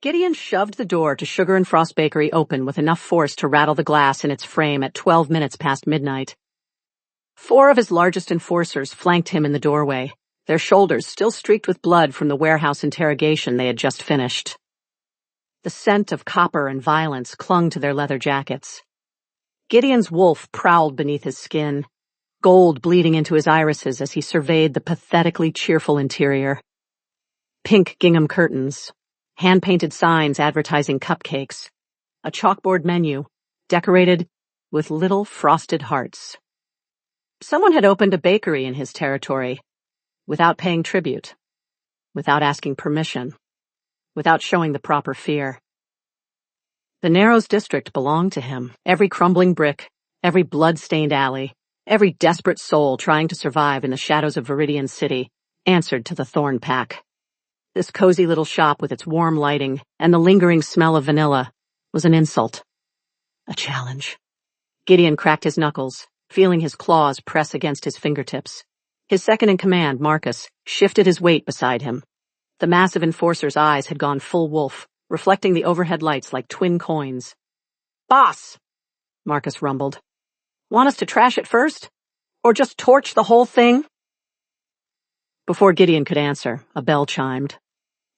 Gideon shoved the door to Sugar and Frost Bakery open with enough force to rattle the glass in its frame at 12 minutes past midnight. 4 of his largest enforcers flanked him in the doorway, their shoulders still streaked with blood from the warehouse interrogation they had just finished. The scent of copper and violence clung to their leather jackets. Gideon's wolf prowled beneath his skin, gold bleeding into his irises as he surveyed the pathetically cheerful interior. Pink gingham curtains, hand-painted signs advertising cupcakes, a chalkboard menu, decorated with little frosted hearts. Someone had opened a bakery in his territory, without paying tribute, without asking permission, without showing the proper fear. The Narrows district belonged to him, every crumbling brick, every blood-stained alley, every desperate soul trying to survive in the shadows of Viridian City answered to the Thorn Pack. This cozy little shop with its warm lighting and the lingering smell of vanilla was an insult. A challenge. Gideon cracked his knuckles, feeling his claws press against his fingertips. His second-in-command, Marcus, shifted his weight beside him. The massive enforcer's eyes had gone full wolf, reflecting the overhead lights like twin coins. "Boss," Marcus rumbled. "Want us to trash it first? Or just torch the whole thing?" Before Gideon could answer, a bell chimed.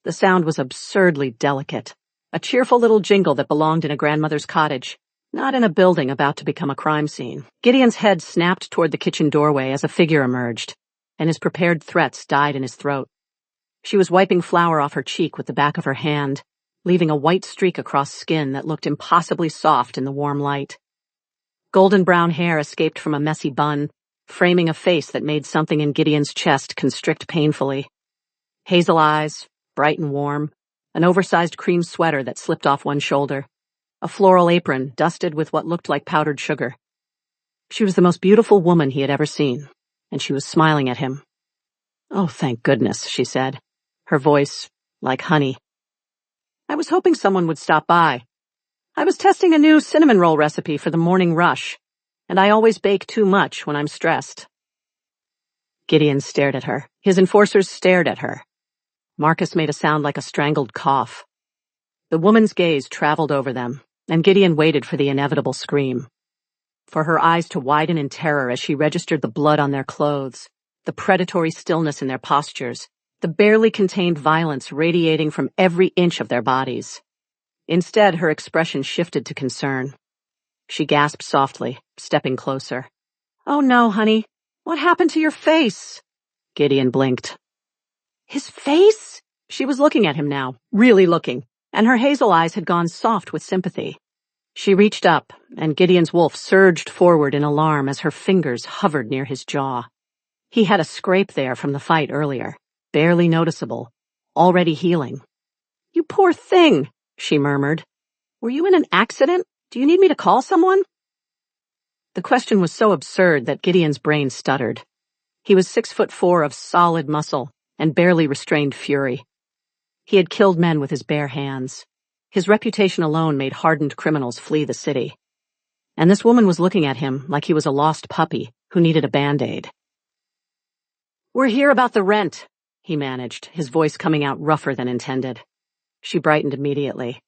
The sound was absurdly delicate, a cheerful little jingle that belonged in a grandmother's cottage, not in a building about to become a crime scene. Gideon's head snapped toward the kitchen doorway as a figure emerged, and his prepared threats died in his throat. She was wiping flour off her cheek with the back of her hand, leaving a white streak across skin that looked impossibly soft in the warm light. Golden brown hair escaped from a messy bun, framing a face that made something in Gideon's chest constrict painfully. Hazel eyes, bright and warm, an oversized cream sweater that slipped off one shoulder, a floral apron dusted with what looked like powdered sugar. She was the most beautiful woman he had ever seen, and she was smiling at him. "Oh, thank goodness," she said, her voice like honey. "I was hoping someone would stop by. I was testing a new cinnamon roll recipe for the morning rush, and I always bake too much when I'm stressed." Gideon stared at her. His enforcers stared at her. Marcus made a sound like a strangled cough. The woman's gaze traveled over them, and Gideon waited for the inevitable scream. For her eyes to widen in terror as she registered the blood on their clothes, the predatory stillness in their postures, the barely contained violence radiating from every inch of their bodies. Instead, her expression shifted to concern. She gasped softly, stepping closer. "Oh no, honey. What happened to your face?" Gideon blinked. His face? She was looking at him now, really looking, and her hazel eyes had gone soft with sympathy. She reached up, and Gideon's wolf surged forward in alarm as her fingers hovered near his jaw. He had a scrape there from the fight earlier, barely noticeable, already healing. "You poor thing," she murmured. "Were you in an accident? Do you need me to call someone?" The question was so absurd that Gideon's brain stuttered. He was 6'4" of solid muscle and barely restrained fury. He had killed men with his bare hands. His reputation alone made hardened criminals flee the city. And this woman was looking at him like he was a lost puppy who needed a Band-Aid. "We're here about the rent," he managed, his voice coming out rougher than intended. She brightened immediately.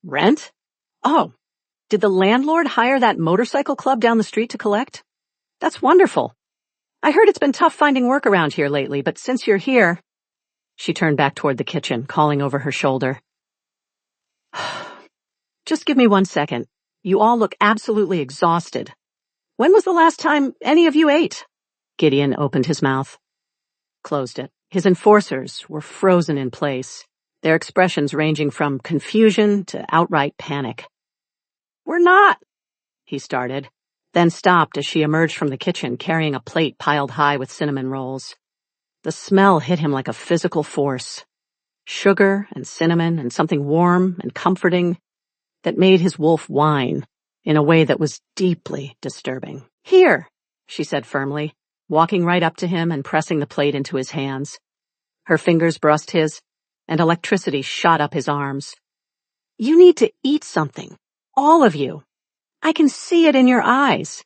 "Rent? Oh, did the landlord hire that motorcycle club down the street to collect? That's wonderful. I heard it's been tough finding work around here lately, but since you're here..." She turned back toward the kitchen, calling over her shoulder. "Just give me 1 second. You all look absolutely exhausted. When was the last time any of you ate?" Gideon opened his mouth. Closed it. His enforcers were frozen in place, their expressions ranging from confusion to outright panic. "We're not," he started, then stopped as she emerged from the kitchen carrying a plate piled high with cinnamon rolls. The smell hit him like a physical force. Sugar and cinnamon and something warm and comforting that made his wolf whine in a way that was deeply disturbing. "Here," she said firmly, walking right up to him and pressing the plate into his hands. Her fingers brushed his, and electricity shot up his arms. "You need to eat something. All of you. I can see it in your eyes.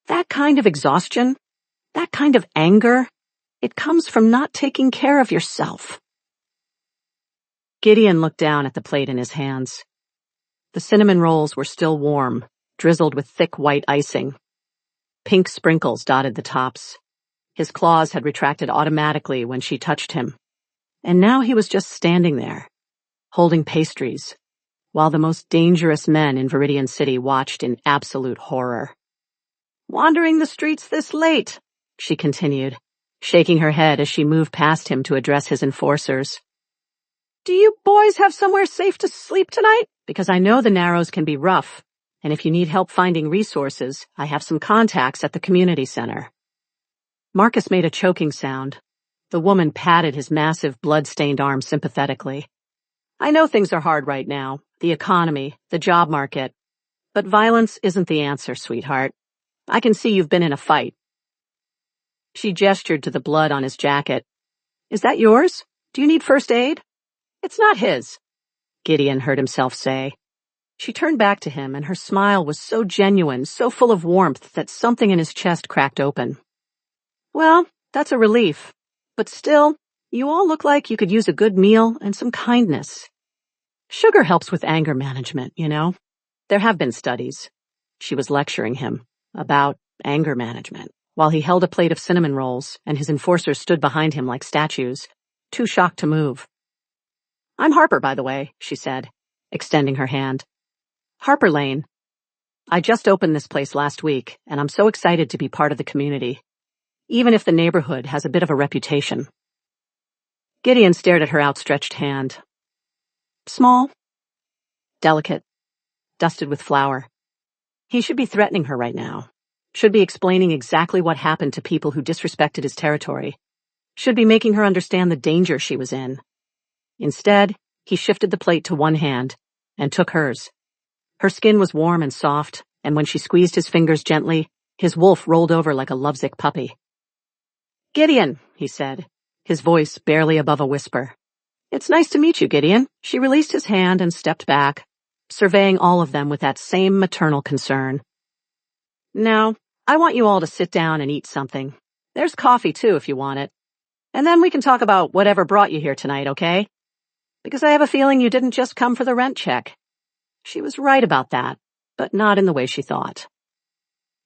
That kind of exhaustion, that kind of anger, it comes from not taking care of yourself." Gideon looked down at the plate in his hands. The cinnamon rolls were still warm, drizzled with thick white icing. Pink sprinkles dotted the tops. His claws had retracted automatically when she touched him. And now he was just standing there, holding pastries, while the most dangerous men in Viridian City watched in absolute horror. "Wandering the streets this late," she continued, shaking her head as she moved past him to address his enforcers. "Do you boys have somewhere safe to sleep tonight? Because I know the Narrows can be rough, and if you need help finding resources, I have some contacts at the community center." Marcus made a choking sound. The woman patted his massive, blood-stained arm sympathetically. "I know things are hard right now, the economy, the job market, but violence isn't the answer, sweetheart. I can see you've been in a fight." She gestured to the blood on his jacket. "Is that yours? Do you need first aid?" "It's not his," Gideon heard himself say. She turned back to him, and her smile was so genuine, so full of warmth that something in his chest cracked open. "Well, that's a relief. But still, you all look like you could use a good meal and some kindness. Sugar helps with anger management, you know. There have been studies." She was lecturing him about anger management, while he held a plate of cinnamon rolls and his enforcers stood behind him like statues, too shocked to move. "I'm Harper, by the way," she said, extending her hand. "Harper Lane. I just opened this place last week, and I'm so excited to be part of the community, even if the neighborhood has a bit of a reputation." Gideon stared at her outstretched hand. Small, delicate, dusted with flour. He should be threatening her right now. Should be explaining exactly what happened to people who disrespected his territory. Should be making her understand the danger she was in. Instead, he shifted the plate to one hand and took hers. Her skin was warm and soft, and when she squeezed his fingers gently, his wolf rolled over like a lovesick puppy. "Gideon," he said, his voice barely above a whisper. "It's nice to meet you, Gideon." She released his hand and stepped back, surveying all of them with that same maternal concern. "Now, I want you all to sit down and eat something. There's coffee, too, if you want it. And then we can talk about whatever brought you here tonight, okay? Because I have a feeling you didn't just come for the rent check." She was right about that, but not in the way she thought.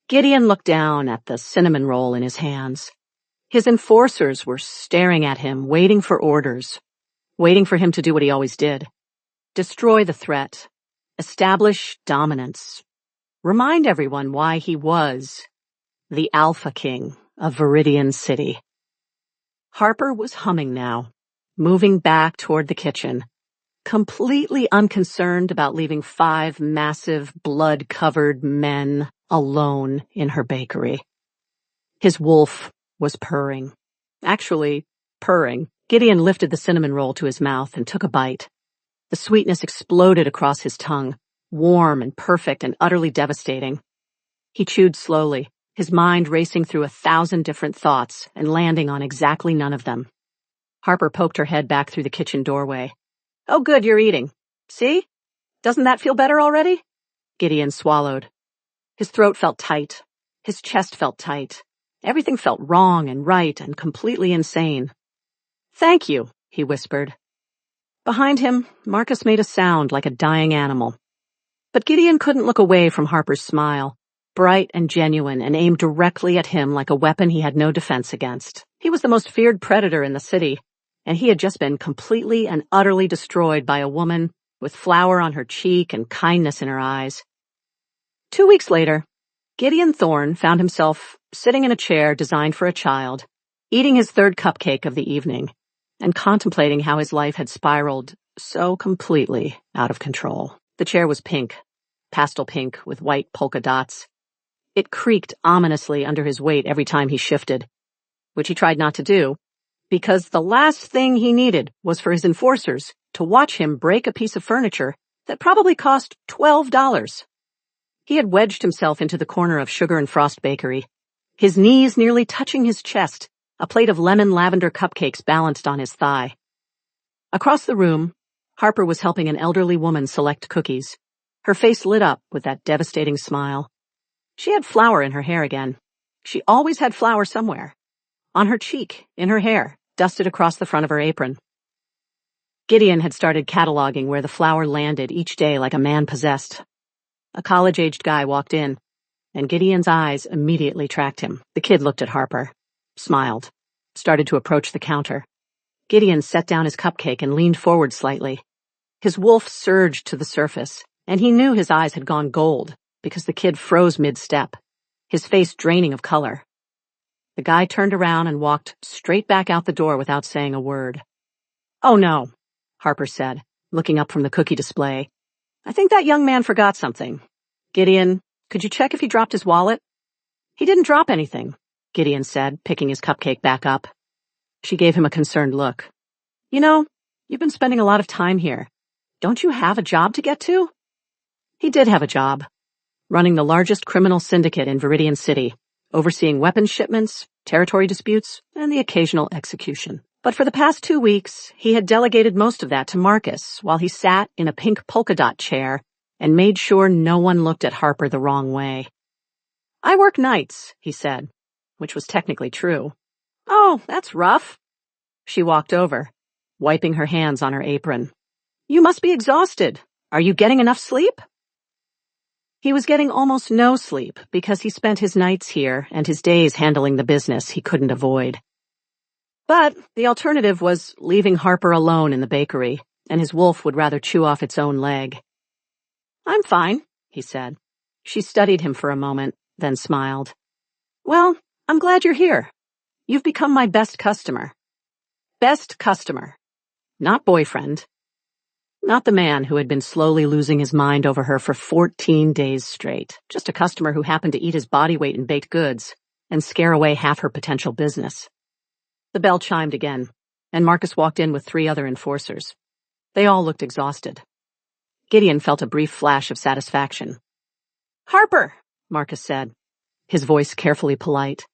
Gideon looked down at the cinnamon roll in his hands. His enforcers were staring at him, waiting for orders, waiting for him to do what he always did. Destroy the threat. Establish dominance. Remind everyone why he was the Alpha King of Viridian City. Harper was humming now, moving back toward the kitchen, completely unconcerned about leaving 5 massive, blood-covered men alone in her bakery. His wolf was purring. Actually, purring. Gideon lifted the cinnamon roll to his mouth and took a bite. The sweetness exploded across his tongue, warm and perfect and utterly devastating. He chewed slowly, his mind racing through 1,000 different thoughts and landing on exactly none of them. Harper poked her head back through the kitchen doorway. "Oh, good, you're eating. See? Doesn't that feel better already?" Gideon swallowed. His throat felt tight. His chest felt tight. Everything felt wrong and right and completely insane. "Thank you," he whispered. Behind him, Marcus made a sound like a dying animal. But Gideon couldn't look away from Harper's smile, bright and genuine and aimed directly at him like a weapon he had no defense against. He was the most feared predator in the city, and he had just been completely and utterly destroyed by a woman with flour on her cheek and kindness in her eyes. 2 weeks later, Gideon Thorne found himself sitting in a chair designed for a child, eating his 3rd cupcake of the evening, and contemplating how his life had spiraled so completely out of control. The chair was pink, pastel pink with white polka dots. It creaked ominously under his weight every time he shifted, which he tried not to do, because the last thing he needed was for his enforcers to watch him break a piece of furniture that probably cost $12. He had wedged himself into the corner of Sugar and Frost Bakery, his knees nearly touching his chest, a plate of lemon lavender cupcakes balanced on his thigh. Across the room, Harper was helping an elderly woman select cookies. Her face lit up with that devastating smile. She had flour in her hair again. She always had flour somewhere. On her cheek, in her hair, dusted across the front of her apron. Gideon had started cataloging where the flour landed each day like a man possessed. A college-aged guy walked in, and Gideon's eyes immediately tracked him. The kid looked at Harper, smiled, started to approach the counter. Gideon set down his cupcake and leaned forward slightly. His wolf surged to the surface, and he knew his eyes had gone gold because the kid froze mid-step, his face draining of color. The guy turned around and walked straight back out the door without saying a word. "Oh no," Harper said, looking up from the cookie display. "I think that young man forgot something. Gideon, could you check if he dropped his wallet?" "He didn't drop anything," Gideon said, picking his cupcake back up. She gave him a concerned look. "You know, you've been spending a lot of time here. Don't you have a job to get to?" He did have a job, running the largest criminal syndicate in Viridian City, overseeing weapons shipments, territory disputes, and the occasional execution. But for the past 2 weeks, he had delegated most of that to Marcus while he sat in a pink polka dot chair and made sure no one looked at Harper the wrong way. "I work nights," he said, which was technically true. "Oh, that's rough." She walked over, wiping her hands on her apron. "You must be exhausted. Are you getting enough sleep?" He was getting almost no sleep because he spent his nights here and his days handling the business he couldn't avoid. But the alternative was leaving Harper alone in the bakery, and his wolf would rather chew off its own leg. "I'm fine," he said. She studied him for a moment, then smiled. "Well, I'm glad you're here. You've become my best customer." Best customer. Not boyfriend. Not the man who had been slowly losing his mind over her for 14 days straight. Just a customer who happened to eat his body weight in baked goods and scare away half her potential business. The bell chimed again, and Marcus walked in with 3 other enforcers. They all looked exhausted. Gideon felt a brief flash of satisfaction. "Harper," Marcus said, his voice carefully polite.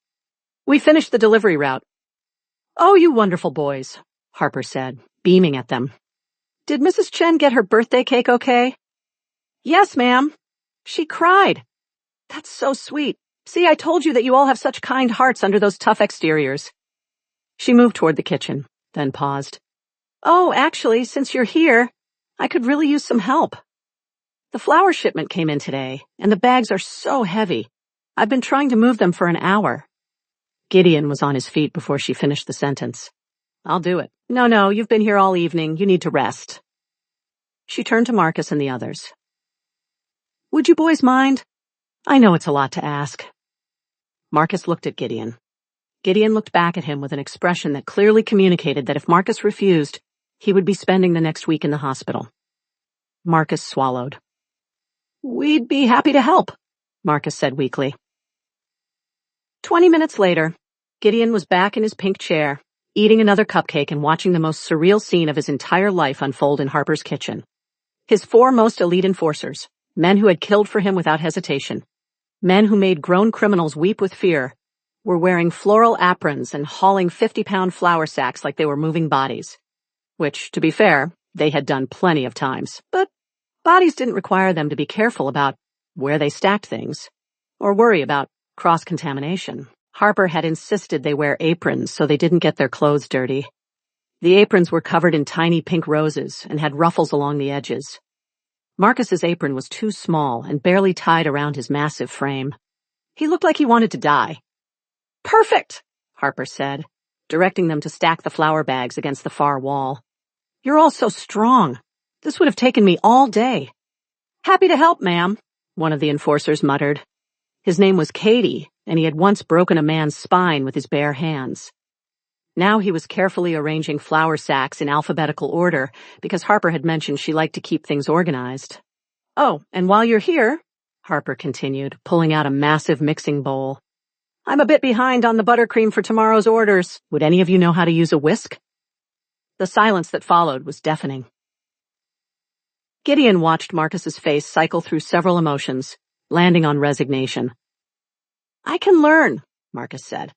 "We finished the delivery route." "Oh, you wonderful boys," Harper said, beaming at them. "Did Mrs. Chen get her birthday cake okay?" "Yes, ma'am. She cried." "That's so sweet. See, I told you that you all have such kind hearts under those tough exteriors." She moved toward the kitchen, then paused. "Oh, actually, since you're here, I could really use some help. The flour shipment came in today, and the bags are so heavy. I've been trying to move them for an hour." Gideon was on his feet before she finished the sentence. "I'll do it." No, you've been here all evening. You need to rest." She turned to Marcus and the others. "Would you boys mind? I know it's a lot to ask." Marcus looked at Gideon. Gideon looked back at him with an expression that clearly communicated that if Marcus refused, he would be spending the next week in the hospital. Marcus swallowed. "We'd be happy to help," Marcus said weakly. 20 minutes later, Gideon was back in his pink chair, eating another cupcake and watching the most surreal scene of his entire life unfold in Harper's kitchen. His 4 most elite enforcers, men who had killed for him without hesitation, men who made grown criminals weep with fear, were wearing floral aprons and hauling 50-pound flour sacks like they were moving bodies, which, to be fair, they had done plenty of times, but bodies didn't require them to be careful about where they stacked things, or worry about cross-contamination. Harper had insisted they wear aprons so they didn't get their clothes dirty. The aprons were covered in tiny pink roses and had ruffles along the edges. Marcus's apron was too small and barely tied around his massive frame. He looked like he wanted to die. "Perfect," Harper said, directing them to stack the flour bags against the far wall. "You're all so strong. This would have taken me all day." "Happy to help, ma'am," one of the enforcers muttered. His name was Katie, and he had once broken a man's spine with his bare hands. Now he was carefully arranging flour sacks in alphabetical order because Harper had mentioned she liked to keep things organized. "Oh, and while you're here," Harper continued, pulling out a massive mixing bowl, "I'm a bit behind on the buttercream for tomorrow's orders. Would any of you know how to use a whisk?" The silence that followed was deafening. Gideon watched Marcus's face cycle through several emotions, landing on resignation. "I can learn," Marcus said.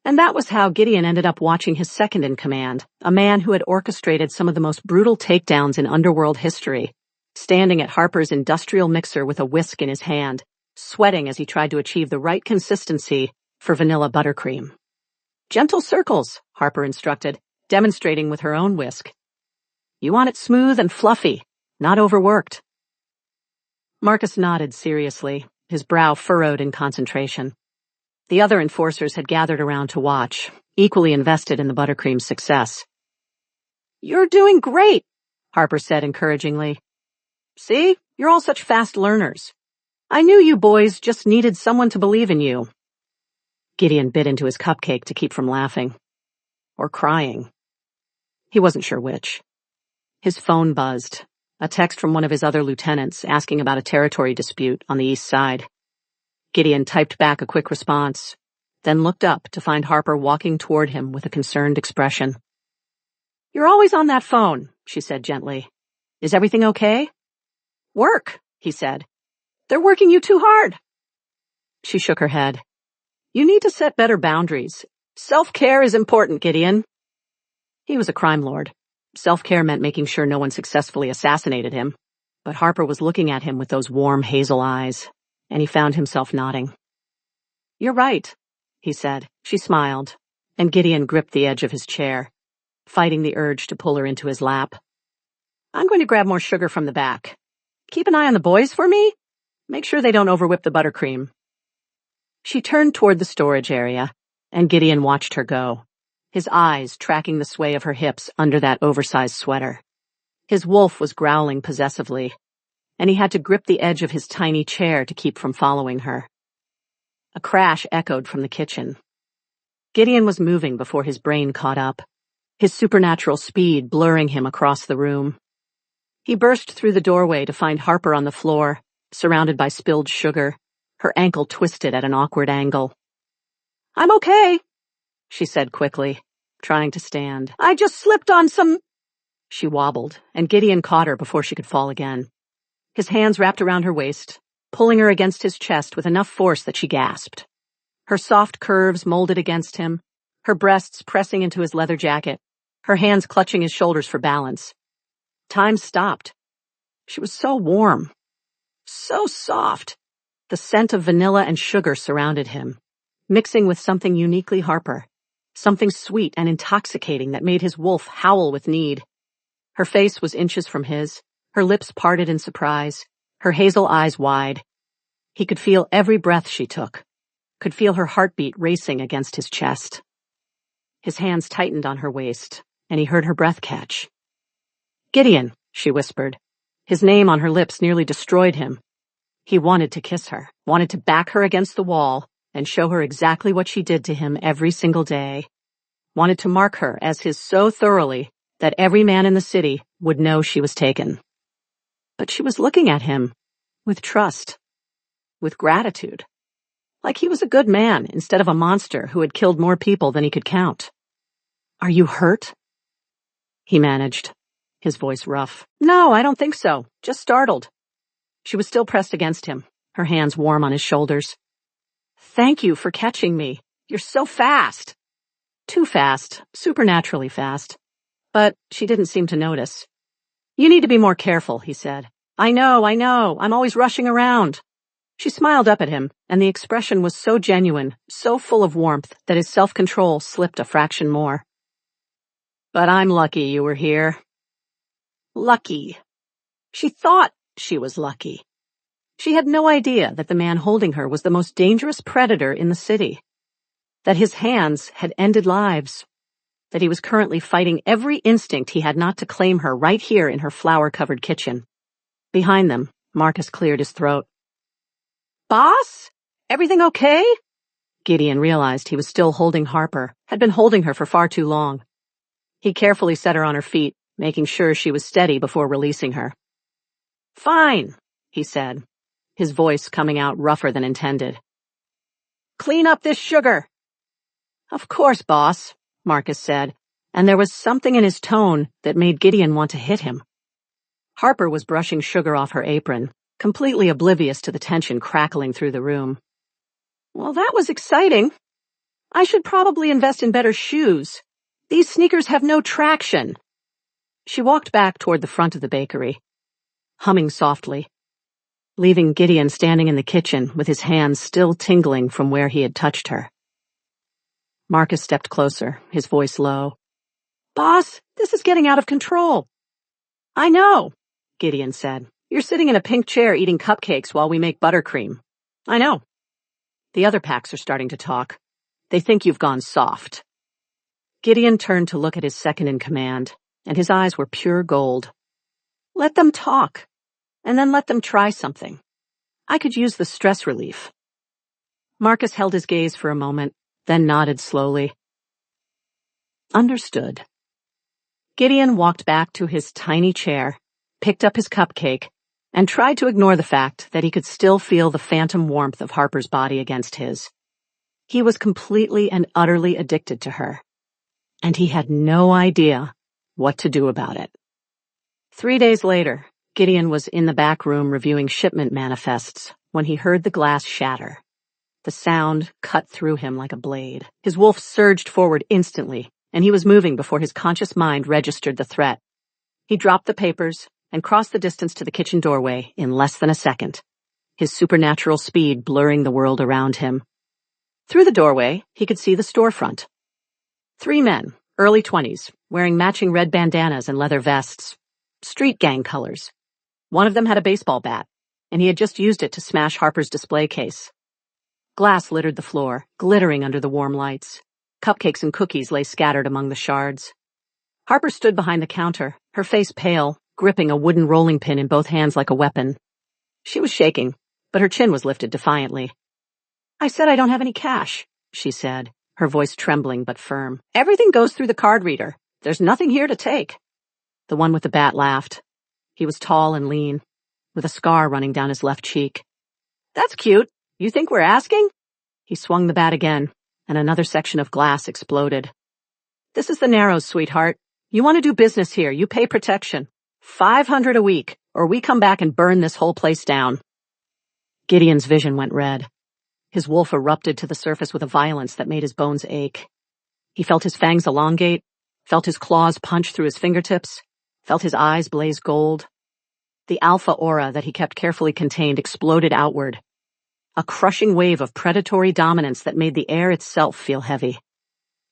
And that was how Gideon ended up watching his second-in-command, a man who had orchestrated some of the most brutal takedowns in underworld history, standing at Harper's industrial mixer with a whisk in his hand, sweating as he tried to achieve the right consistency for vanilla buttercream. "Gentle circles," Harper instructed, demonstrating with her own whisk. You want it smooth and fluffy, not overworked. Marcus nodded seriously, his brow furrowed in concentration. The other enforcers had gathered around to watch, equally invested in the buttercream's success. You're doing great, Harper said encouragingly. See, you're all such fast learners. I knew you boys just needed someone to believe in you. Gideon bit into his cupcake to keep from laughing. Or crying. He wasn't sure which. His phone buzzed, a text from one of his other lieutenants asking about a territory dispute on the east side. Gideon typed back a quick response, then looked up to find Harper walking toward him with a concerned expression. You're always on that phone, she said gently. Is everything okay? Work, he said. They're working you too hard. She shook her head. You need to set better boundaries. Self-care is important, Gideon. He was a crime lord. Self-care meant making sure no one successfully assassinated him. But Harper was looking at him with those warm hazel eyes, and he found himself nodding. You're right, he said. She smiled, and Gideon gripped the edge of his chair, fighting the urge to pull her into his lap. I'm going to grab more sugar from the back. Keep an eye on the boys for me. Make sure they don't overwhip the buttercream. She turned toward the storage area, and Gideon watched her go, his eyes tracking the sway of her hips under that oversized sweater. His wolf was growling possessively, and he had to grip the edge of his tiny chair to keep from following her. A crash echoed from the kitchen. Gideon was moving before his brain caught up, his supernatural speed blurring him across the room. He burst through the doorway to find Harper on the floor, surrounded by spilled sugar, her ankle twisted at an awkward angle. I'm okay, she said quickly, trying to stand. I just slipped on some... She wobbled, and Gideon caught her before she could fall again. His hands wrapped around her waist, pulling her against his chest with enough force that she gasped. Her soft curves molded against him, her breasts pressing into his leather jacket, her hands clutching his shoulders for balance. Time stopped. She was so warm, so soft. The scent of vanilla and sugar surrounded him, mixing with something uniquely Harper, something sweet and intoxicating that made his wolf howl with need. Her face was inches from his, her lips parted in surprise, her hazel eyes wide. He could feel every breath she took, could feel her heartbeat racing against his chest. His hands tightened on her waist, and he heard her breath catch. Gideon, she whispered. His name on her lips nearly destroyed him. He wanted to kiss her, wanted to back her against the wall and show her exactly what she did to him every single day. Wanted to mark her as his so thoroughly that every man in the city would know she was taken. But she was looking at him with trust, with gratitude, like he was a good man instead of a monster who had killed more people than he could count. Are you hurt? He managed, his voice rough. No, I don't think so. Just startled. She was still pressed against him, her hands warm on his shoulders. Thank you for catching me. You're so fast. Too fast, supernaturally fast. But she didn't seem to notice. You need to be more careful, he said. I know. I'm always rushing around. She smiled up at him, and the expression was so genuine, so full of warmth, that his self-control slipped a fraction more. But I'm lucky you were here. Lucky. She thought she was lucky. She had no idea that the man holding her was the most dangerous predator in the city, that his hands had ended lives, that he was currently fighting every instinct he had not to claim her right here in her flower-covered kitchen. Behind them, Marcus cleared his throat. Boss? Everything okay? Gideon realized he was still holding Harper, had been holding her for far too long. He carefully set her on her feet, making sure she was steady before releasing her. Fine, he said, his voice coming out rougher than intended. Clean up this sugar. Of course, boss, Marcus said, and there was something in his tone that made Gideon want to hit him. Harper was brushing sugar off her apron, completely oblivious to the tension crackling through the room. Well, that was exciting. I should probably invest in better shoes. These sneakers have no traction. She walked back toward the front of the bakery, humming softly, leaving Gideon standing in the kitchen with his hands still tingling from where he had touched her. Marcus stepped closer, his voice low. Boss, this is getting out of control. I know, Gideon said. You're sitting in a pink chair eating cupcakes while we make buttercream. I know. The other packs are starting to talk. They think you've gone soft. Gideon turned to look at his second in command, and his eyes were pure gold. Let them talk, and then let them try something. I could use the stress relief. Marcus held his gaze for a moment, then nodded slowly. Understood. Gideon walked back to his tiny chair, picked up his cupcake, and tried to ignore the fact that he could still feel the phantom warmth of Harper's body against his. He was completely and utterly addicted to her, and he had no idea what to do about it. 3 days later, Gideon was in the back room reviewing shipment manifests when he heard the glass shatter. The sound cut through him like a blade. His wolf surged forward instantly, and he was moving before his conscious mind registered the threat. He dropped the papers and crossed the distance to the kitchen doorway in less than a second, his supernatural speed blurring the world around him. Through the doorway, he could see the storefront. 3 men, early 20s, wearing matching red bandanas and leather vests. Street gang colors. One of them had a baseball bat, and he had just used it to smash Harper's display case. Glass littered the floor, glittering under the warm lights. Cupcakes and cookies lay scattered among the shards. Harper stood behind the counter, her face pale, gripping a wooden rolling pin in both hands like a weapon. She was shaking, but her chin was lifted defiantly. I said I don't have any cash, she said, her voice trembling but firm. Everything goes through the card reader. There's nothing here to take. The one with the bat laughed. He was tall and lean, with a scar running down his left cheek. That's cute. You think we're asking? He swung the bat again, and another section of glass exploded. This is the Narrows, sweetheart. You want to do business here, you pay protection. $500 a week, or we come back and burn this whole place down. Gideon's vision went red. His wolf erupted to the surface with a violence that made his bones ache. He felt his fangs elongate, felt his claws punch through his fingertips, felt his eyes blaze gold. The alpha aura that he kept carefully contained exploded outward. A crushing wave of predatory dominance that made the air itself feel heavy.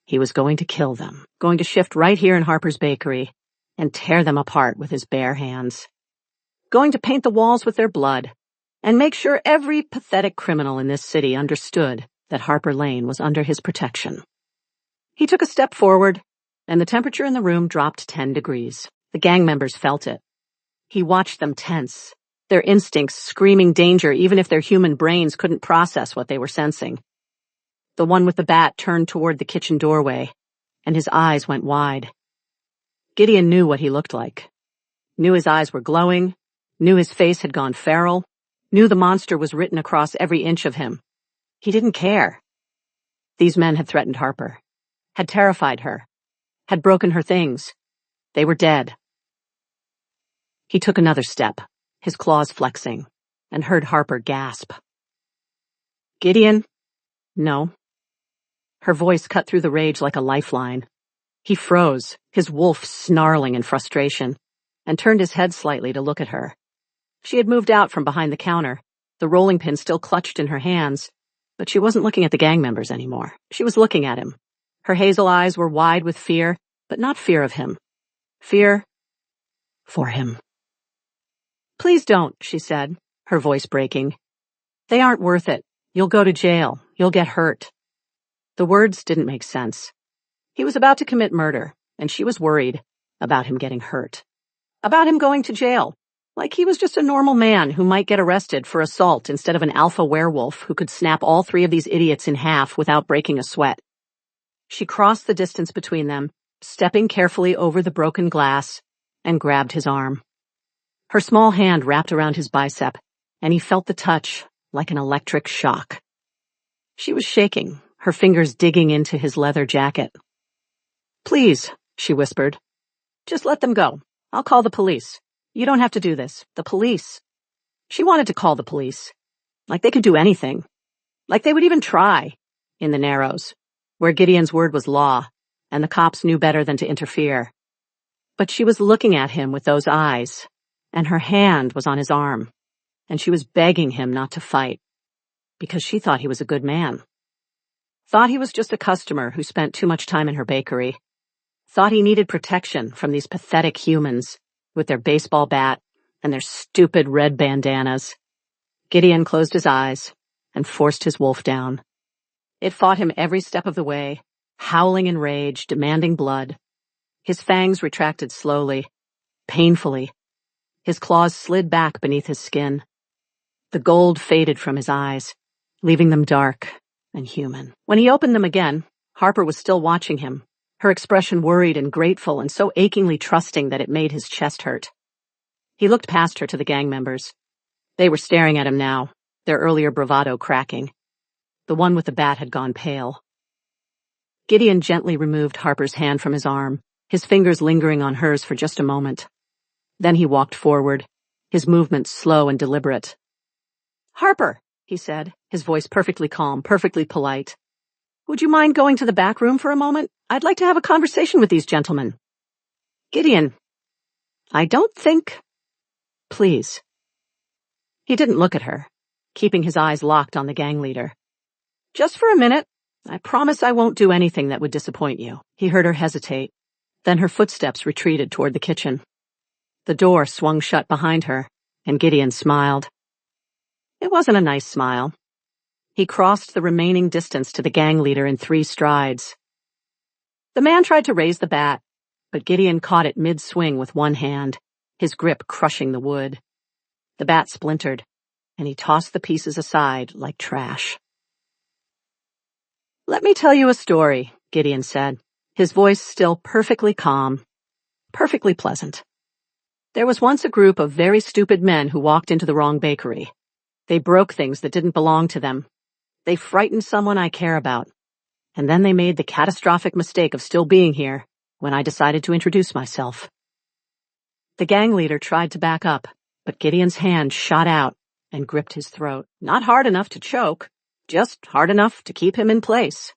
He was going to kill them, going to shift right here in Harper's Bakery and tear them apart with his bare hands. Going to paint the walls with their blood and make sure every pathetic criminal in this city understood that Harper Lane was under his protection. He took a step forward, and the temperature in the room dropped 10 degrees. The gang members felt it. He watched them tense, their instincts screaming danger even if their human brains couldn't process what they were sensing. The one with the bat turned toward the kitchen doorway, and his eyes went wide. Gideon knew what he looked like. Knew his eyes were glowing, knew his face had gone feral, knew the monster was written across every inch of him. He didn't care. These men had threatened Harper, had terrified her, had broken her things. They were dead. He took another step, his claws flexing, and heard Harper gasp. Gideon? No. Her voice cut through the rage like a lifeline. He froze, his wolf snarling in frustration, and turned his head slightly to look at her. She had moved out from behind the counter, the rolling pin still clutched in her hands, but she wasn't looking at the gang members anymore. She was looking at him. Her hazel eyes were wide with fear, but not fear of him. Fear for him. Please don't, she said, her voice breaking. They aren't worth it. You'll go to jail. You'll get hurt. The words didn't make sense. He was about to commit murder, and she was worried about him getting hurt. About him going to jail, like he was just a normal man who might get arrested for assault instead of an alpha werewolf who could snap all 3 of these idiots in half without breaking a sweat. She crossed the distance between them, stepping carefully over the broken glass, and grabbed his arm. Her small hand wrapped around his bicep, and he felt the touch like an electric shock. She was shaking, her fingers digging into his leather jacket. Please, she whispered. Just let them go. I'll call the police. You don't have to do this. The police. She wanted to call the police. Like they could do anything. Like they would even try. In the Narrows, where Gideon's word was law, and the cops knew better than to interfere. But she was looking at him with those eyes, and her hand was on his arm, and she was begging him not to fight, because she thought he was a good man. Thought he was just a customer who spent too much time in her bakery. Thought he needed protection from these pathetic humans with their baseball bat and their stupid red bandanas. Gideon closed his eyes and forced his wolf down. It fought him every step of the way, howling in rage, demanding blood. His fangs retracted slowly, painfully. His claws slid back beneath his skin. The gold faded from his eyes, leaving them dark and human. When he opened them again, Harper was still watching him, her expression worried and grateful and so achingly trusting that it made his chest hurt. He looked past her to the gang members. They were staring at him now, their earlier bravado cracking. The one with the bat had gone pale. Gideon gently removed Harper's hand from his arm, his fingers lingering on hers for just a moment. Then he walked forward, his movements slow and deliberate. "Harper," he said, his voice perfectly calm, perfectly polite. "Would you mind going to the back room for a moment? I'd like to have a conversation with these gentlemen." "Gideon, I don't think—" "Please." He didn't look at her, keeping his eyes locked on the gang leader. "Just for a minute. I promise I won't do anything that would disappoint you." He heard her hesitate. Then her footsteps retreated toward the kitchen. The door swung shut behind her, and Gideon smiled. It wasn't a nice smile. He crossed the remaining distance to the gang leader in 3 strides. The man tried to raise the bat, but Gideon caught it mid-swing with one hand, his grip crushing the wood. The bat splintered, and he tossed the pieces aside like trash. "Let me tell you a story," Gideon said, his voice still perfectly calm, perfectly pleasant. "There was once a group of very stupid men who walked into the wrong bakery. They broke things that didn't belong to them. They frightened someone I care about. And then they made the catastrophic mistake of still being here when I decided to introduce myself." The gang leader tried to back up, but Gideon's hand shot out and gripped his throat. Not hard enough to choke, just hard enough to keep him in place.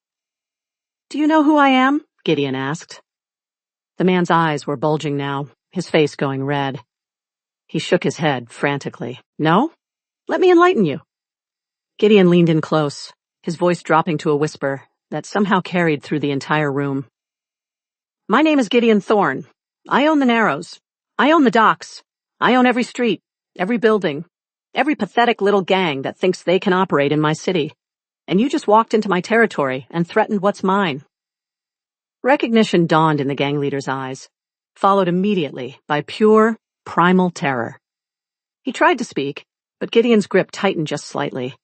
"Do you know who I am?" Gideon asked. The man's eyes were bulging now, his face going red. He shook his head frantically. "No? Let me enlighten you." Gideon leaned in close, his voice dropping to a whisper that somehow carried through the entire room. "My name is Gideon Thorne. I own the Narrows. I own the docks. I own every street, every building, every pathetic little gang that thinks they can operate in my city. And you just walked into my territory and threatened what's mine." Recognition dawned in the gang leader's eyes, followed immediately by pure, primal terror. He tried to speak, but Gideon's grip tightened just slightly.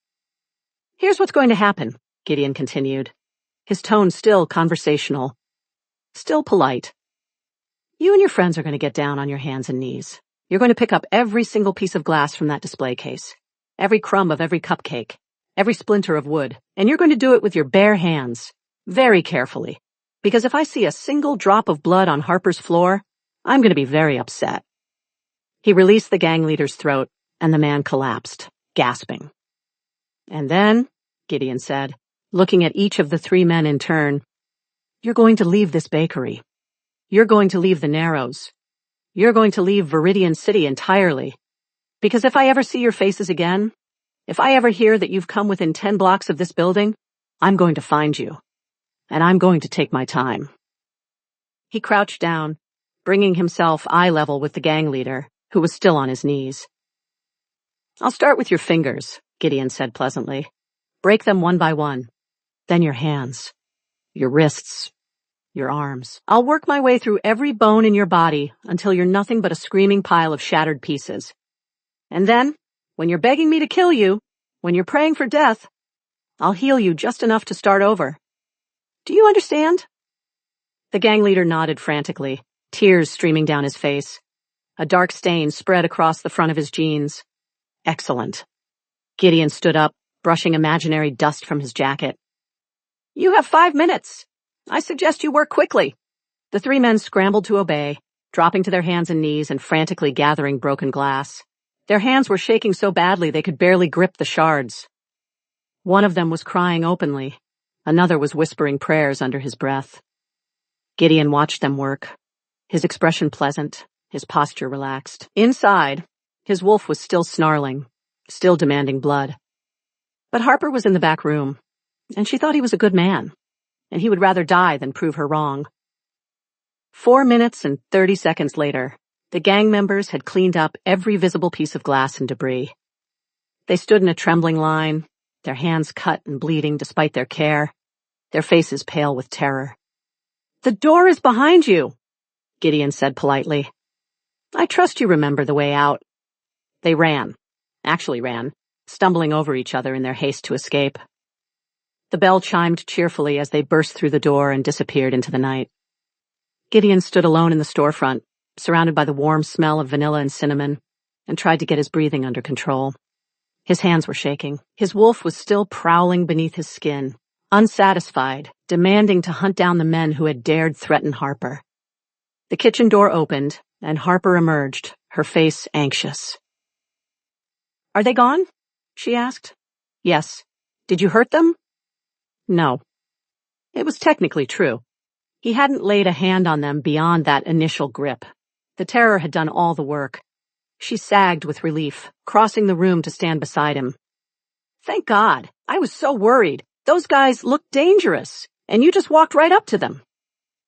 "Here's what's going to happen," Gideon continued, his tone still conversational, still polite. "You and your friends are going to get down on your hands and knees. You're going to pick up every single piece of glass from that display case, every crumb of every cupcake, every splinter of wood, and you're going to do it with your bare hands, very carefully, because if I see a single drop of blood on Harper's floor, I'm going to be very upset." He released the gang leader's throat, and the man collapsed, gasping. "And then," Gideon said, looking at each of the 3 men in turn, "you're going to leave this bakery. You're going to leave the Narrows. You're going to leave Viridian City entirely. Because if I ever see your faces again, if I ever hear that you've come within 10 blocks of this building, I'm going to find you. And I'm going to take my time." He crouched down, bringing himself eye level with the gang leader, who was still on his knees. "I'll start with your fingers," Gideon said pleasantly. "Break them one by one. Then your hands, your wrists, your arms. I'll work my way through every bone in your body until you're nothing but a screaming pile of shattered pieces. And then, when you're begging me to kill you, when you're praying for death, I'll heal you just enough to start over. Do you understand?" The gang leader nodded frantically, tears streaming down his face. A dark stain spread across the front of his jeans. "Excellent." Gideon stood up, brushing imaginary dust from his jacket. "You have 5 minutes. I suggest you work quickly." The 3 men scrambled to obey, dropping to their hands and knees and frantically gathering broken glass. Their hands were shaking so badly they could barely grip the shards. One of them was crying openly. Another was whispering prayers under his breath. Gideon watched them work, his expression pleasant, his posture relaxed. Inside, his wolf was still snarling, still demanding blood. But Harper was in the back room, and she thought he was a good man, and he would rather die than prove her wrong. 4 minutes and 30 seconds later, The gang members had cleaned up every visible piece of glass and debris. They stood in a trembling line, their hands cut and bleeding despite their care, their faces pale with terror. "The door is behind you," Gideon said politely. "I trust you remember the way out." They ran, stumbling over each other in their haste to escape. The bell chimed cheerfully as they burst through the door and disappeared into the night. Gideon stood alone in the storefront, surrounded by the warm smell of vanilla and cinnamon, and tried to get his breathing under control. His hands were shaking. His wolf was still prowling beneath his skin, unsatisfied, demanding to hunt down the men who had dared threaten Harper. The kitchen door opened, and Harper emerged, her face anxious. "Are they gone?" she asked. "Yes. Did you hurt them?" No. It was technically true. He hadn't laid a hand on them beyond that initial grip. The terror had done all the work. She sagged with relief, crossing the room to stand beside him. "Thank God. I was so worried. Those guys looked dangerous, and you just walked right up to them."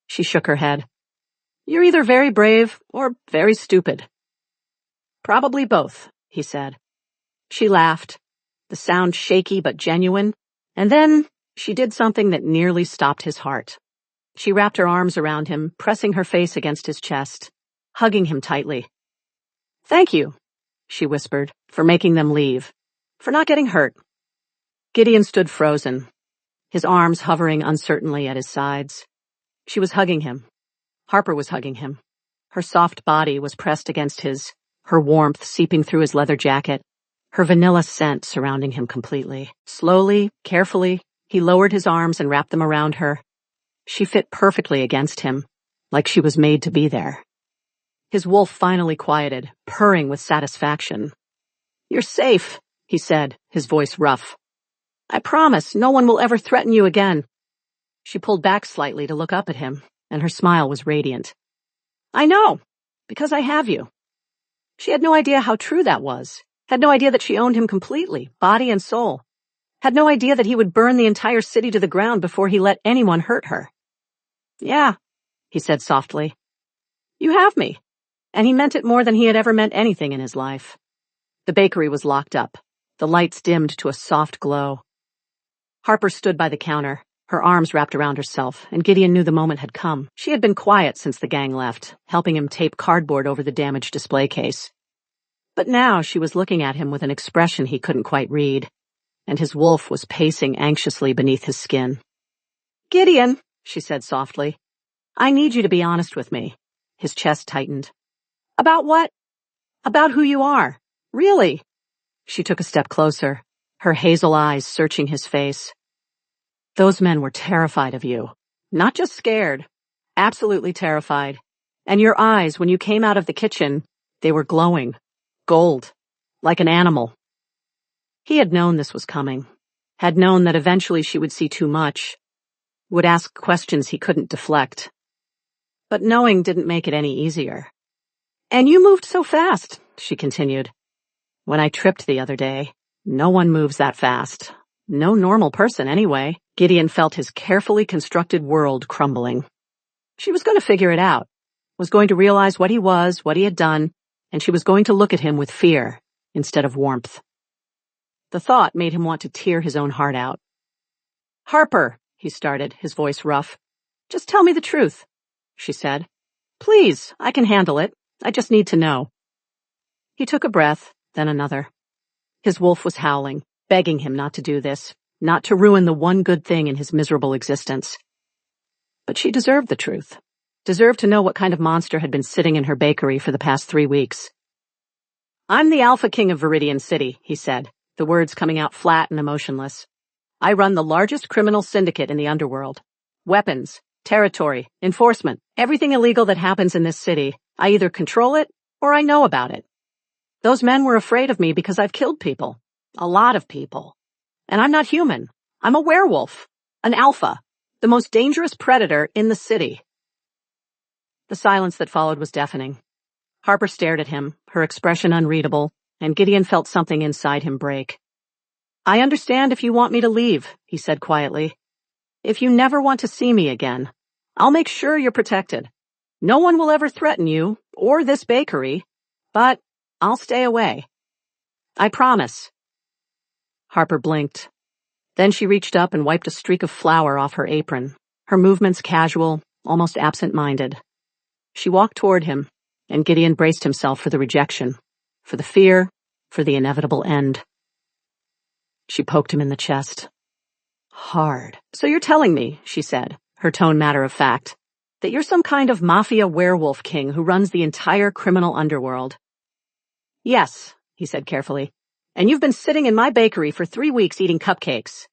She shook her head. "You're either very brave or very stupid." "Probably both," he said. She laughed, the sound shaky but genuine, and then she did something that nearly stopped his heart. She wrapped her arms around him, pressing her face against his chest, hugging him tightly. "Thank you," she whispered, "for making them leave, for not getting hurt." Gideon stood frozen, his arms hovering uncertainly at his sides. She was hugging him. Harper was hugging him. Her soft body was pressed against his, her warmth seeping through his leather jacket, her vanilla scent surrounding him completely. Slowly, carefully, he lowered his arms and wrapped them around her. She fit perfectly against him, like she was made to be there. His wolf finally quieted, purring with satisfaction. "You're safe," he said, his voice rough. "I promise no one will ever threaten you again." She pulled back slightly to look up at him, and her smile was radiant. "I know, because I have you." She had no idea how true that was, had no idea that she owned him completely, body and soul, had no idea that he would burn the entire city to the ground before he let anyone hurt her. "Yeah," he said softly. "You have me." And he meant it more than he had ever meant anything in his life. The bakery was locked up, the lights dimmed to a soft glow. Harper stood by the counter, her arms wrapped around herself, and Gideon knew the moment had come. She had been quiet since the gang left, helping him tape cardboard over the damaged display case. But now she was looking at him with an expression he couldn't quite read, and his wolf was pacing anxiously beneath his skin. "Gideon," she said softly, "I need you to be honest with me." His chest tightened. "About what?" "About who you are. Really." She took a step closer, her hazel eyes searching his face. "Those men were terrified of you. Not just scared. Absolutely terrified. And your eyes, when you came out of the kitchen, they were glowing. Gold. Like an animal." He had known this was coming. Had known that eventually she would see too much. Would ask questions he couldn't deflect. But knowing didn't make it any easier. "And you moved so fast," she continued. "When I tripped the other day, no one moves that fast. No normal person, anyway." Gideon felt his carefully constructed world crumbling. She was going to figure it out, was going to realize what he was, what he had done, and she was going to look at him with fear instead of warmth. The thought made him want to tear his own heart out. "Harper," he started, his voice rough. "Just tell me the truth," she said. "Please, I can handle it. I just need to know." He took a breath, then another. His wolf was howling, begging him not to do this, not to ruin the one good thing in his miserable existence. But she deserved the truth, deserved to know what kind of monster had been sitting in her bakery for the past 3 weeks. "I'm the Alpha King of Viridian City," he said, the words coming out flat and emotionless. "I run the largest criminal syndicate in the underworld. Weapons, territory, enforcement, everything illegal that happens in this city, I either control it or I know about it. Those men were afraid of me because I've killed people. A lot of people. And I'm not human. I'm a werewolf. An alpha. The most dangerous predator in the city." The silence that followed was deafening. Harper stared at him, her expression unreadable, and Gideon felt something inside him break. "I understand if you want me to leave," he said quietly. "If you never want to see me again, I'll make sure you're protected. No one will ever threaten you, or this bakery, but I'll stay away. I promise. Harper blinked. Then she reached up and wiped a streak of flour off her apron, her movements casual, almost absent-minded. She walked toward him, and Gideon braced himself for the rejection, for the fear, for the inevitable end. She poked him in the chest. Hard. So you're telling me, she said, her tone matter of fact, that you're some kind of mafia werewolf king who runs the entire criminal underworld. Yes, he said carefully. And you've been sitting in my bakery for 3 weeks eating cupcakes.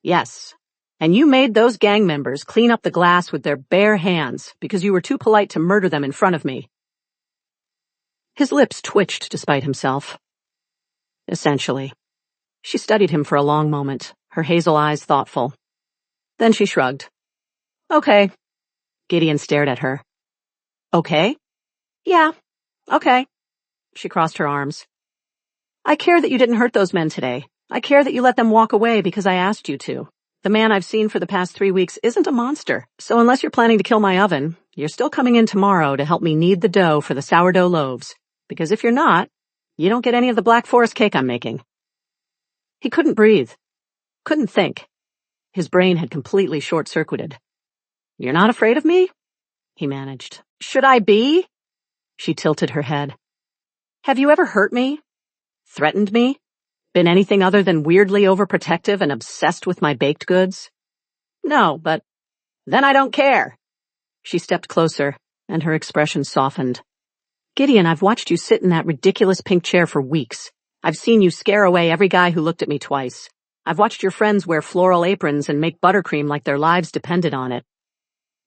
Yes. And you made those gang members clean up the glass with their bare hands because you were too polite to murder them in front of me. His lips twitched despite himself. Essentially. She studied him for a long moment, her hazel eyes thoughtful. Then she shrugged. Okay. Gideon stared at her. Okay? Yeah. Okay. She crossed her arms. I care that you didn't hurt those men today. I care that you let them walk away because I asked you to. The man I've seen for the past 3 weeks isn't a monster, so unless you're planning to kill my oven, you're still coming in tomorrow to help me knead the dough for the sourdough loaves, because if you're not, you don't get any of the Black Forest cake I'm making. He couldn't breathe. Couldn't think. His brain had completely short-circuited. You're not afraid of me? He managed. Should I be? She tilted her head. Have you ever hurt me? Threatened me? Been anything other than weirdly overprotective and obsessed with my baked goods? No, but then I don't care. She stepped closer, and her expression softened. Gideon, I've watched you sit in that ridiculous pink chair for weeks. I've seen you scare away every guy who looked at me twice. I've watched your friends wear floral aprons and make buttercream like their lives depended on it.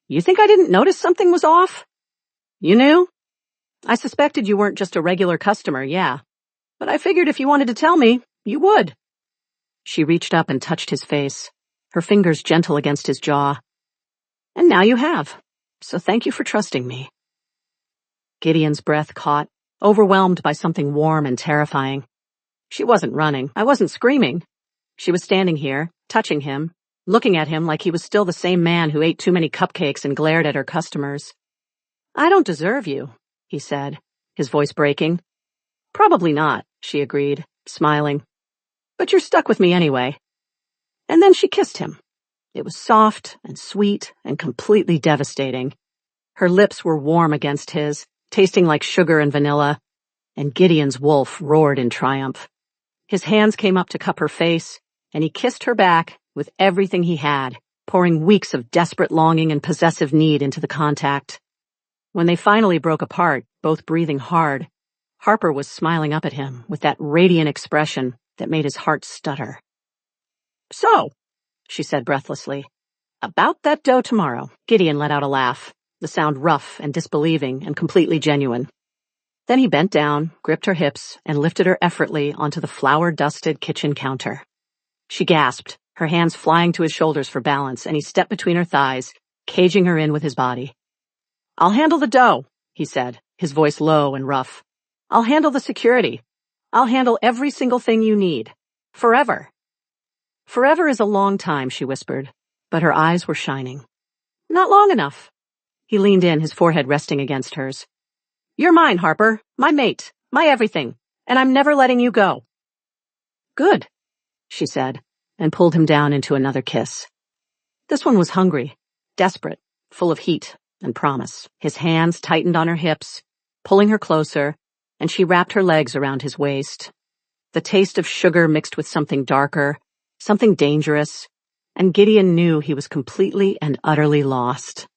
You think I didn't notice something was off? You knew? I suspected you weren't just a regular customer, yeah. But I figured if you wanted to tell me, you would. She reached up and touched his face, her fingers gentle against his jaw. And now you have, so thank you for trusting me. Gideon's breath caught, overwhelmed by something warm and terrifying. She wasn't running. I wasn't screaming. She was standing here, touching him, looking at him like he was still the same man who ate too many cupcakes and glared at her customers. I don't deserve you, he said, his voice breaking. Probably not, she agreed, smiling. But you're stuck with me anyway. And then she kissed him. It was soft and sweet and completely devastating. Her lips were warm against his, tasting like sugar and vanilla, and Gideon's wolf roared in triumph. His hands came up to cup her face, and he kissed her back with everything he had, pouring weeks of desperate longing and possessive need into the contact. When they finally broke apart, both breathing hard, Harper was smiling up at him with that radiant expression that made his heart stutter. So, she said breathlessly, about that dough tomorrow. Gideon let out a laugh, the sound rough and disbelieving and completely genuine. Then he bent down, gripped her hips, and lifted her effortlessly onto the flour-dusted kitchen counter. She gasped, her hands flying to his shoulders for balance, and he stepped between her thighs, caging her in with his body. I'll handle the dough, he said, his voice low and rough. I'll handle the security. I'll handle every single thing you need. Forever. Forever is a long time, she whispered, but her eyes were shining. Not long enough. He leaned in, his forehead resting against hers. You're mine, Harper, my mate, my everything, and I'm never letting you go. Good, she said, and pulled him down into another kiss. This one was hungry, desperate, full of heat and promise. His hands tightened on her hips, pulling her closer, and she wrapped her legs around his waist. The taste of sugar mixed with something darker, something dangerous, and Gideon knew he was completely and utterly lost.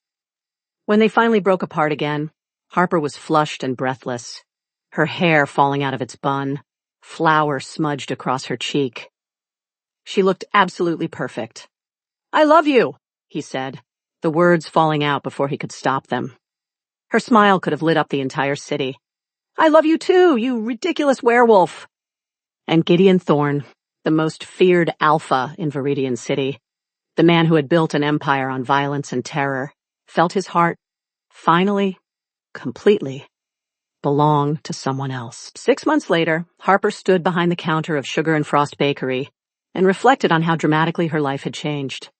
When they finally broke apart again, Harper was flushed and breathless, her hair falling out of its bun, flour smudged across her cheek. She looked absolutely perfect. I love you, he said, the words falling out before he could stop them. Her smile could have lit up the entire city. I love you too, you ridiculous werewolf. And Gideon Thorne, the most feared alpha in Viridian City, the man who had built an empire on violence and terror, felt his heart, finally, completely, belong to someone else. 6 months later, Harper stood behind the counter of Sugar and Frost Bakery and reflected on how dramatically her life had changed.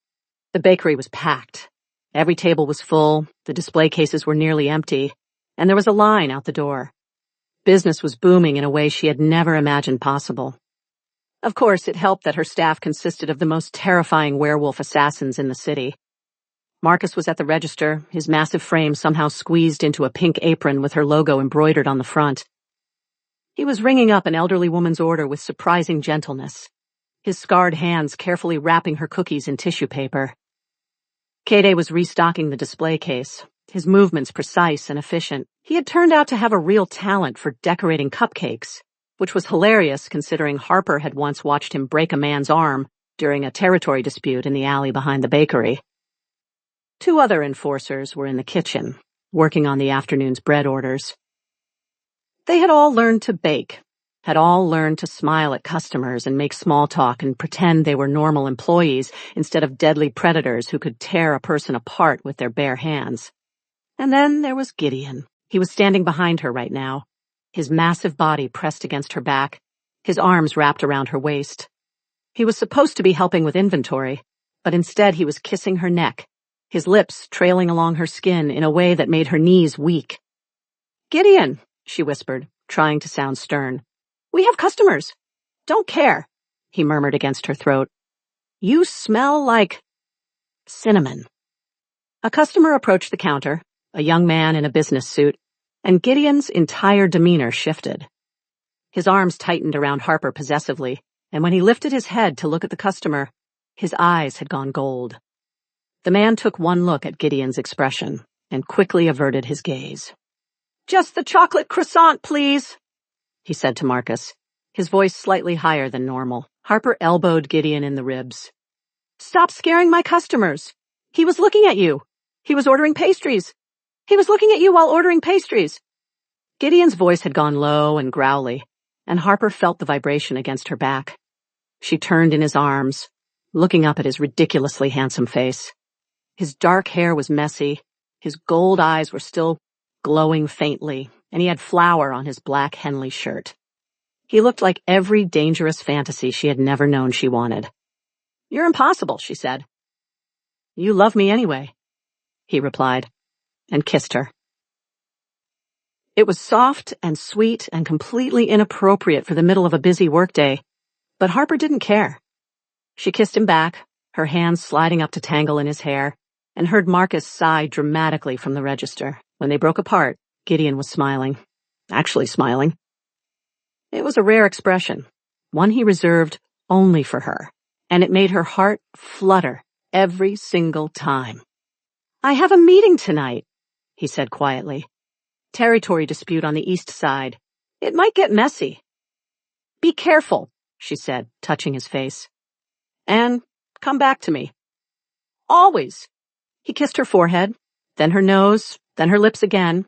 The bakery was packed. Every table was full, the display cases were nearly empty, and there was a line out the door. Business was booming in a way she had never imagined possible. Of course, it helped that her staff consisted of the most terrifying werewolf assassins in the city. Marcus was at the register, his massive frame somehow squeezed into a pink apron with her logo embroidered on the front. He was ringing up an elderly woman's order with surprising gentleness, his scarred hands carefully wrapping her cookies in tissue paper. Kade was restocking the display case, his movements precise and efficient. He had turned out to have a real talent for decorating cupcakes, which was hilarious considering Harper had once watched him break a man's arm during a territory dispute in the alley behind the bakery. 2 other enforcers were in the kitchen, working on the afternoon's bread orders. They had all learned to bake, had all learned to smile at customers and make small talk and pretend they were normal employees instead of deadly predators who could tear a person apart with their bare hands. And then there was Gideon. He was standing behind her right now, his massive body pressed against her back, his arms wrapped around her waist. He was supposed to be helping with inventory, but instead he was kissing her neck, his lips trailing along her skin in a way that made her knees weak. "Gideon," she whispered, trying to sound stern. "We have customers. Don't care," he murmured against her throat. "You smell like cinnamon." A customer approached the counter, a young man in a business suit, and Gideon's entire demeanor shifted. His arms tightened around Harper possessively, and when he lifted his head to look at the customer, his eyes had gone gold. The man took one look at Gideon's expression and quickly averted his gaze. "Just the chocolate croissant, please," he said to Marcus, his voice slightly higher than normal. Harper elbowed Gideon in the ribs. "Stop scaring my customers. He was looking at you. He was ordering pastries. He was looking at you while ordering pastries." Gideon's voice had gone low and growly, and Harper felt the vibration against her back. She turned in his arms, looking up at his ridiculously handsome face. His dark hair was messy, his gold eyes were still glowing faintly, and he had flour on his black Henley shirt. He looked like every dangerous fantasy she had never known she wanted. "You're impossible," she said. "You love me anyway," he replied, and kissed her. It was soft and sweet and completely inappropriate for the middle of a busy workday, but Harper didn't care. She kissed him back, her hands sliding up to tangle in his hair, and heard Marcus sigh dramatically from the register. When they broke apart, Gideon was smiling. Actually smiling. It was a rare expression, one he reserved only for her, and it made her heart flutter every single time. "I have a meeting tonight," he said quietly. "Territory dispute on the east side. It might get messy." "Be careful," she said, touching his face. "And come back to me." "Always." He kissed her forehead, then her nose, then her lips again.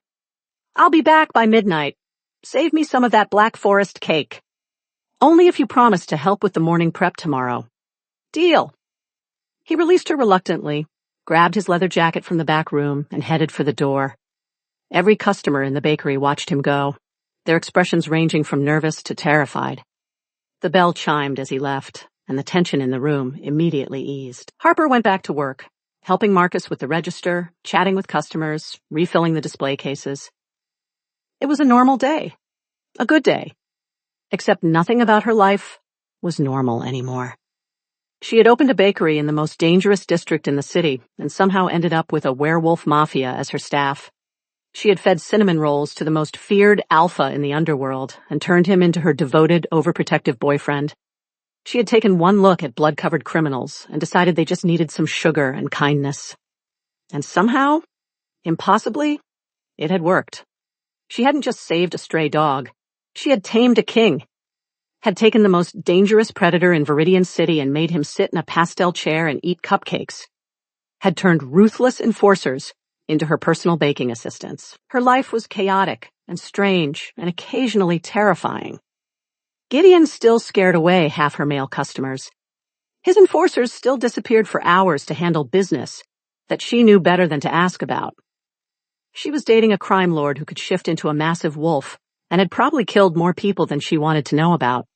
"I'll be back by midnight. Save me some of that Black Forest cake. Only if you promise to help with the morning prep tomorrow." "Deal." He released her reluctantly, grabbed his leather jacket from the back room, and headed for the door. Every customer in the bakery watched him go, their expressions ranging from nervous to terrified. The bell chimed as he left, and the tension in the room immediately eased. Harper went back to work, helping Marcus with the register, chatting with customers, refilling the display cases. It was a normal day. A good day. Except nothing about her life was normal anymore. She had opened a bakery in the most dangerous district in the city and somehow ended up with a werewolf mafia as her staff. She had fed cinnamon rolls to the most feared alpha in the underworld and turned him into her devoted, overprotective boyfriend. She had taken one look at blood-covered criminals and decided they just needed some sugar and kindness. And somehow, impossibly, it had worked. She hadn't just saved a stray dog. She had tamed a king, had taken the most dangerous predator in Viridian City and made him sit in a pastel chair and eat cupcakes, had turned ruthless enforcers into her personal baking assistants. Her life was chaotic and strange and occasionally terrifying. Gideon still scared away half her male customers. His enforcers still disappeared for hours to handle business that she knew better than to ask about. She was dating a crime lord who could shift into a massive wolf and had probably killed more people than she wanted to know about.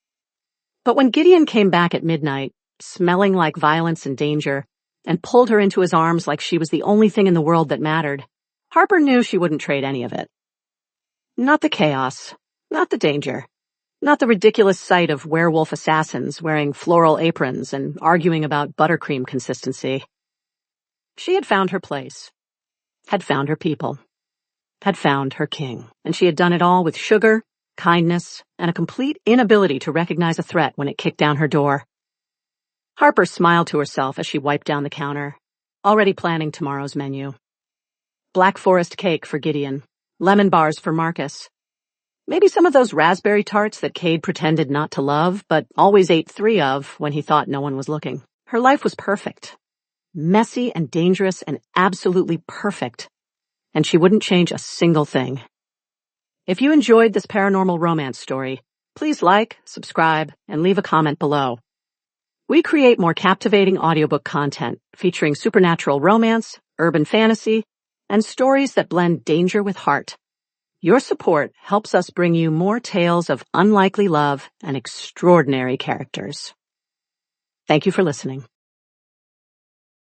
But when Gideon came back at midnight, smelling like violence and danger, and pulled her into his arms like she was the only thing in the world that mattered. Harper knew she wouldn't trade any of it. Not the chaos, not the danger, not the ridiculous sight of werewolf assassins wearing floral aprons and arguing about buttercream consistency. She had found her place, had found her people, had found her king, and she had done it all with sugar, kindness, and a complete inability to recognize a threat when it kicked down her door. Harper smiled to herself as she wiped down the counter, already planning tomorrow's menu. Black forest cake for Gideon, lemon bars for Marcus. Maybe some of those raspberry tarts that Cade pretended not to love, but always ate 3 of when he thought no one was looking. Her life was perfect. Messy and dangerous and absolutely perfect. And she wouldn't change a single thing. If you enjoyed this paranormal romance story, please like, subscribe, and leave a comment below. We create more captivating audiobook content featuring supernatural romance, urban fantasy, and stories that blend danger with heart. Your support helps us bring you more tales of unlikely love and extraordinary characters. Thank you for listening.